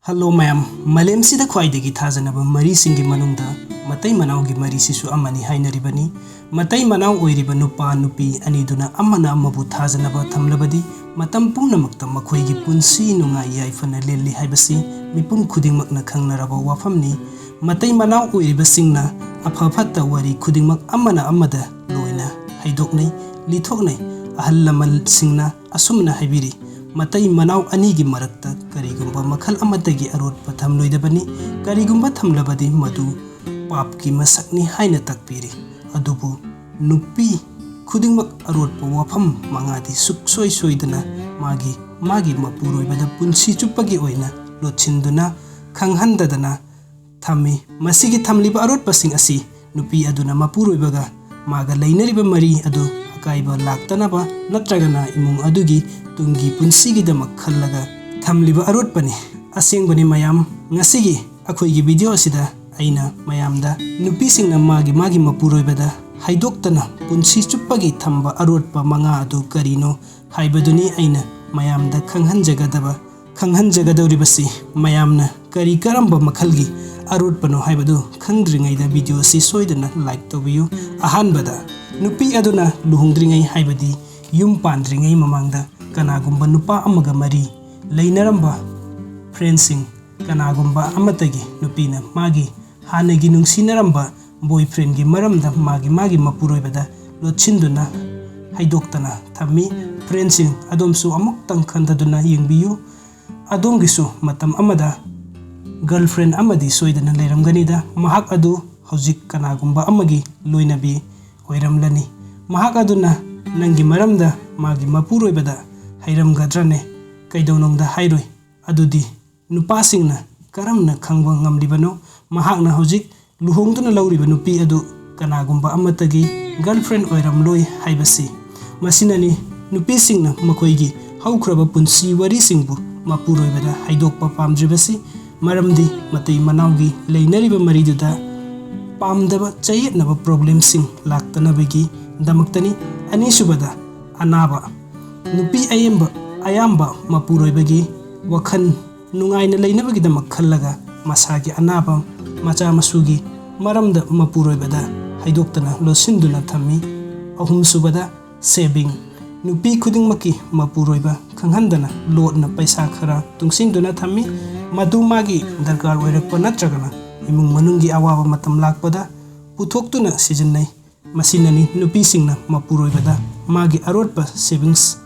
Hello ma'am, Malemsida khwaidagi thajanaba mari singi manungda matai manawgi mari sisu amani hainaribani matai manaw oiriba nupa nupi aniduna amana amabu thajanaba thamlabadi matam pumnamakta makhoigi punsi nungai yaifana lelli haibasi mipum khudingmakna khangnaraba wafamni matai manaw oiriba singna aphafatta wari khudingmak amana amada loina haidoknai lithoknai ahal lamal singna asumna haibiri matai manaw anigi marakta karigumba makhal amadagi arotpa thamloidabani karigumba thamlabadi madu papki masakni haina takpiri adubu nupi khudingmak arotpa wafam mangadi suksoi soidana magi mapuroibada punsi chupagi oina lochinduna khanghandadana thami masigi thamliba arotpa sing asi nupi aduna mapuroibaga maga leinariba mari adu akaiba laktanaba natragana imung adugi tungi punsigidamak khallaga thamliba arotpani asengbani mayam ngasigi akhoigi video asida aina mayamda nupi singna magi mapuroibada haidoktana punsi chuppagi thamba arotpa manga adu karino haibaduni aina mayamda khanghanjagadoribasi mayamna kari karamba makhalgi arotpano haibadu khangdringaida video si soidana like tobiyu ahanbada nupi aduna luhongdringai haibadi yum pandringai mamangda kanagumba nupa amaga mari leinaramba friendsing kanagumba amatagi nupina magi hanagi nungsinaramba boyfriend gi maramda magi mapuroibada lochinduna haidoktana thami friendsing adomsu amuktang khandaduna yengbiyu adomgisu matam amada girlfriend amadi soidana leiramganida mahak adu hojik kanagumba amagi loinabi oiramlani mahak aduna nangi maramda magi mapuroibada hairamgadrane kaidonongda hairoi adudi nupasingna karamna khangba ngamlibano mahakna hojik luhongduna lauriba nupi adu kanagumba amatagi girlfriend oiramloi haibasi masinani nupisingna makoigi haukraba punsi warisingbu mapuroibada haidokpa pamdribasi maramdi matai manawgi leinariba mariduda pamdaba chayetnaba problem sing laktanabagi damaktani anisubada anaba nupi ayamba mapuroibagi wakhan nungaina leinabagi damak khallaga masagi anaba macha masugi maramda mapuroibada haidoktana losinduna thami ahumsubada saving nupi khudingmaki mapuroiba khanghandana lotna paisa khara tungsingduna thami madu magi darkar oirakpa natragana imung manungi awaba matam lakpada puthokduna sijinnai masinani nupisingna mapuroibada magi arotpa savings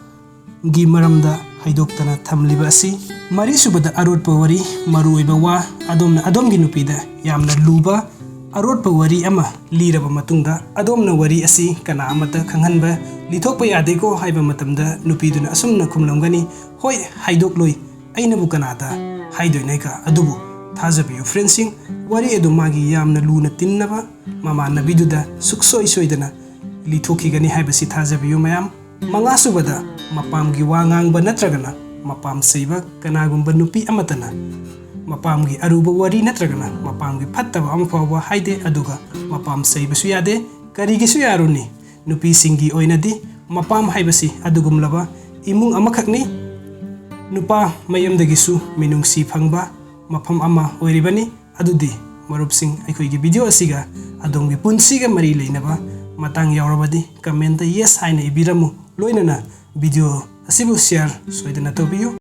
gi maramda haidoktana thamliba asi mari subada arotpa wari maruoiba wa adomgi nupida yamna luba arotpa wari ama liraba matungda adomna wari asi kana amata khanghanba lithokpa yadeko haiba matamda nupiduna asumna khumlamgani hoi haidokloi ainabu kanada haidoinaika adubu thajabiyu friendsing wari edu magi yamna luna tinnaba mama nabiduda suksoi soidana lithokigani haibasi thajabiyu mayam mangasubada mapamgi wangang natragana mapam seiba kanagumba nupi amatana mapamgi aruba wari natragana mapamgi phattaba amfawa haide aduga mapam seibasu yade karigisu yaruni nupi singi oinadi mapam haibasi adugumlaba imung amakhakni nupa mayamdagisu minungsi phangba mafam ama oiribani adudi marupsing aikoigi video asiga adonggi punsiga mari leinaba matang yaurabadi comment yes haina ibiramu loinana video asibu share soidana tobiyu